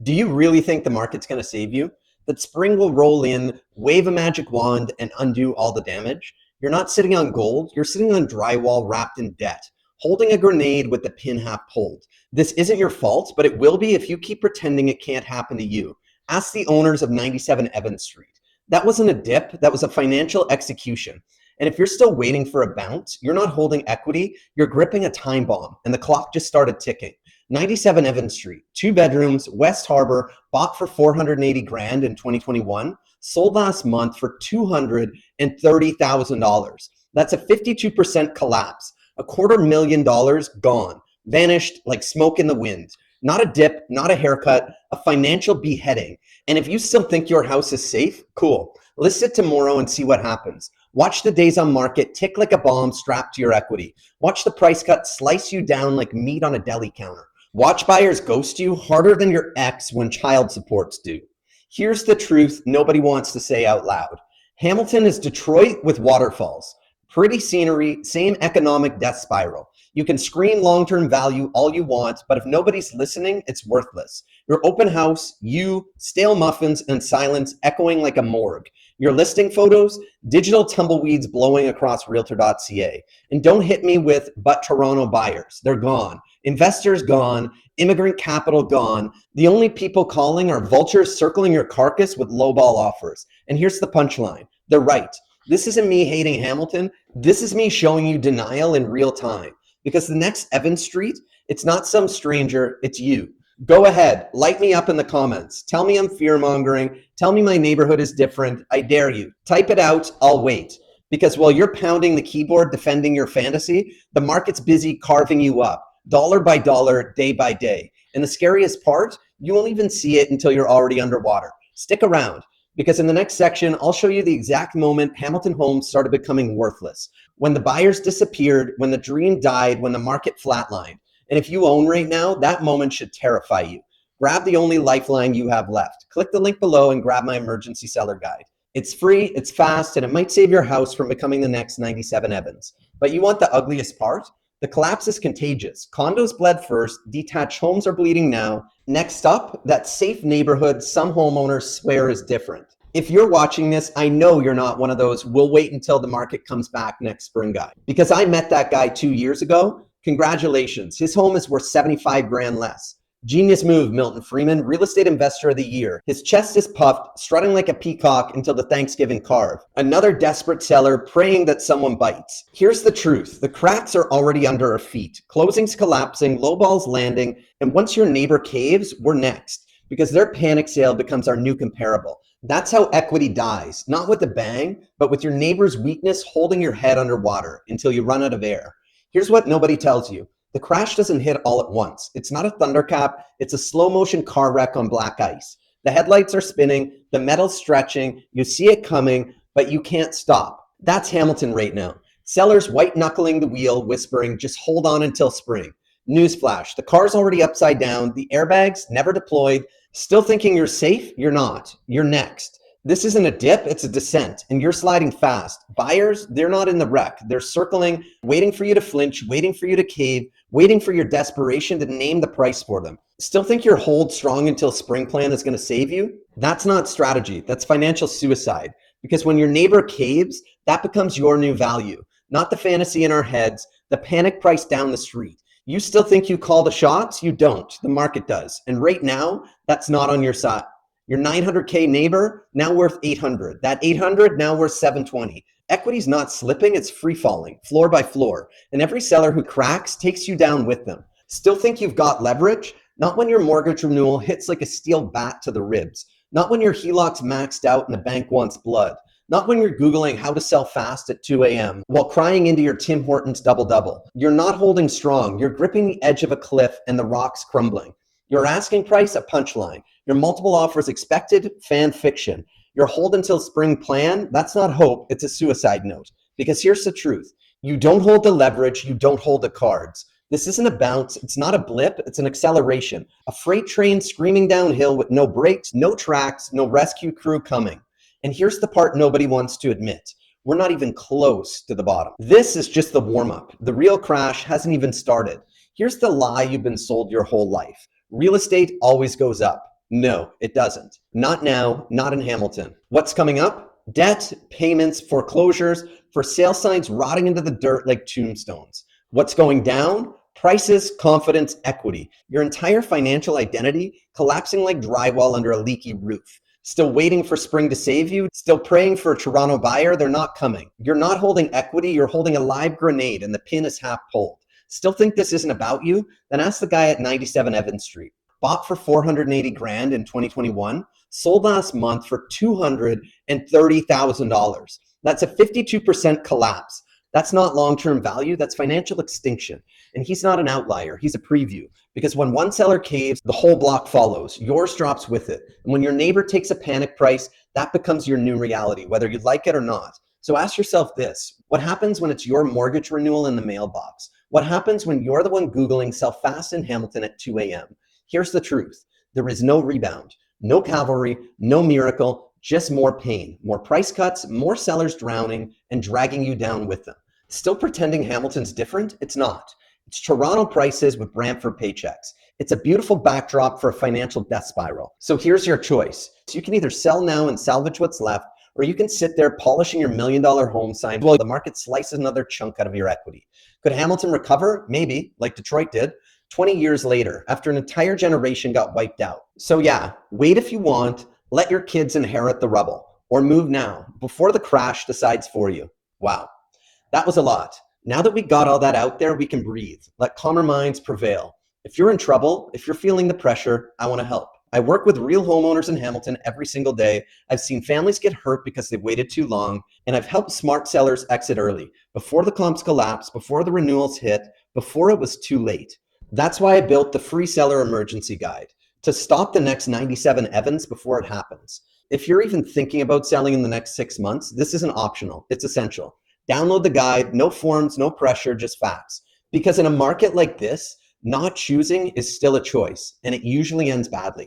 Do you really think the market's going to save you? That spring will roll in, wave a magic wand, and undo all the damage? You're not sitting on gold, you're sitting on drywall wrapped in debt, holding a grenade with the pin half pulled. This isn't your fault, but it will be if you keep pretending it can't happen to you. Ask the owners of 97 Evans Street. That wasn't a dip, that was a financial execution. And if you're still waiting for a bounce, you're not holding equity, you're gripping a time bomb, and the clock just started ticking. 97 Evans Street, 2 bedrooms, West Harbor, bought for 480 grand in 2021, sold last month for $230,000. That's a 52% collapse. $250,000 gone, vanished like smoke in the wind. Not a dip, not a haircut, a financial beheading. And if you still think your house is safe, cool. List it tomorrow and see what happens. Watch the days on market tick like a bomb strapped to your equity. Watch the price cut slice you down like meat on a deli counter. Watch buyers ghost you harder than your ex when child supports do. Here's the truth nobody wants to say out loud. Hamilton is Detroit with waterfalls. Pretty scenery, same economic death spiral. You can scream long-term value all you want, but if nobody's listening, it's worthless. Your open house, you, stale muffins, and silence echoing like a morgue. Your listing photos, digital tumbleweeds blowing across Realtor.ca. And don't hit me with, but Toronto buyers, they're gone. Investors gone, immigrant capital gone. The only people calling are vultures circling your carcass with lowball offers. And here's the punchline, they're right. This isn't me hating Hamilton. This is me showing you denial in real time. Because the next Evans Street, it's not some stranger, it's you. Go ahead, light me up in the comments. Tell me I'm fear-mongering. Tell me my neighborhood is different. I dare you. Type it out, I'll wait. Because while you're pounding the keyboard defending your fantasy, the market's busy carving you up, dollar by dollar, day by day. And the scariest part, you won't even see it until you're already underwater. Stick around. Because in the next section, I'll show you the exact moment Hamilton homes started becoming worthless. When the buyers disappeared, when the dream died, when the market flatlined. And if you own right now, that moment should terrify you. Grab the only lifeline you have left. Click the link below and grab my emergency seller guide. It's free, it's fast, and it might save your house from becoming the next 97 Evans. But you want the ugliest part? The collapse is contagious. Condos bled first, detached homes are bleeding now. Next up, that safe neighborhood some homeowners swear is different. If you're watching this, I know you're not one of those we'll wait until the market comes back next spring guy. Because I met that guy 2 years ago. Congratulations, his home is worth 75 grand less. Genius move, Milton Freeman, real estate investor of the year. His chest is puffed, strutting like a peacock until the Thanksgiving carve. Another desperate seller praying that someone bites. Here's the truth. The cracks are already under our feet. Closings collapsing, lowballs landing, and once your neighbor caves, we're next. Because their panic sale becomes our new comparable. That's how equity dies, not with a bang, but with your neighbor's weakness holding your head underwater until you run out of air. Here's what nobody tells you. The crash doesn't hit all at once. It's not a thunderclap, it's a slow motion car wreck on black ice. The headlights are spinning, the metal's stretching, you see it coming, but you can't stop. That's Hamilton right now. Sellers white knuckling the wheel, whispering, just hold on until spring. Newsflash, the car's already upside down, the airbags never deployed. Still thinking you're safe? You're not. You're next. This isn't a dip, it's a descent, and you're sliding fast. Buyers, they're not in the wreck. They're circling, waiting for you to flinch, waiting for you to cave, waiting for your desperation to name the price for them. Still think your hold strong until spring plan is going to save you? That's not strategy. That's financial suicide. Because when your neighbor caves, that becomes your new value. Not the fantasy in our heads, the panic price down the street. You still think you call the shots? You don't. The market does. And right now, that's not on your side. Your 900K neighbor, now worth 800. That 800, now worth 720. Equity's not slipping, it's free falling, floor by floor. And every seller who cracks takes you down with them. Still think you've got leverage? Not when your mortgage renewal hits like a steel bat to the ribs. Not when your HELOC's maxed out and the bank wants blood. Not when you're Googling how to sell fast at 2 a.m. while crying into your Tim Hortons double-double. You're not holding strong. You're gripping the edge of a cliff and the rocks crumbling. Your asking price, a punchline. Your multiple offers expected, fan fiction. Your hold until spring plan, that's not hope, it's a suicide note. Because here's the truth. You don't hold the leverage, you don't hold the cards. This isn't a bounce, it's not a blip, it's an acceleration. A freight train screaming downhill with no brakes, no tracks, no rescue crew coming. And here's the part nobody wants to admit. We're not even close to the bottom. This is just the warm-up. The real crash hasn't even started. Here's the lie you've been sold your whole life. Real estate always goes up. No, it doesn't. Not now, not in Hamilton. What's coming up? Debt, payments, foreclosures, for sale signs rotting into the dirt like tombstones. What's going down? Prices, confidence, equity. Your entire financial identity collapsing like drywall under a leaky roof. Still waiting for spring to save you? Still praying for a Toronto buyer? They're not coming. You're not holding equity, you're holding a live grenade and the pin is half pulled. Still think this isn't about you? Then ask the guy at 97 Evans Street. Bought for 480 grand in 2021, sold last month for $230,000. That's a 52% collapse. That's not long-term value, that's financial extinction. And he's not an outlier, he's a preview. Because when one seller caves, the whole block follows. Yours drops with it. And when your neighbor takes a panic price, that becomes your new reality, whether you like it or not. So ask yourself this: what happens when it's your mortgage renewal in the mailbox? What happens when you're the one Googling sell fast in Hamilton at 2 a.m.? Here's the truth: there is no rebound, no cavalry, no miracle, just more pain, more price cuts, more sellers drowning and dragging you down with them. Still pretending Hamilton's different? It's not. It's Toronto prices with Brantford paychecks. It's a beautiful backdrop for a financial death spiral. So here's your choice. So you can either sell now and salvage what's left, or you can sit there polishing your $1 million home sign while the market slices another chunk out of your equity. Could Hamilton recover? Maybe, like Detroit did, 20 years later, after an entire generation got wiped out. So yeah, wait if you want, let your kids inherit the rubble, or move now, before the crash decides for you. Wow, that was a lot. Now that we got all that out there, we can breathe, let calmer minds prevail. If you're in trouble, if you're feeling the pressure, I want to help. I work with real homeowners in Hamilton every single day. I've seen families get hurt because they've waited too long, and I've helped smart sellers exit early, before the comps collapse, before the renewals hit, before it was too late. That's why I built the free seller emergency guide, to stop the next 97 Evans before it happens. If you're even thinking about selling in the next 6 months, this isn't optional, it's essential. Download the guide, no forms, no pressure, just facts. Because in a market like this, not choosing is still a choice, and it usually ends badly.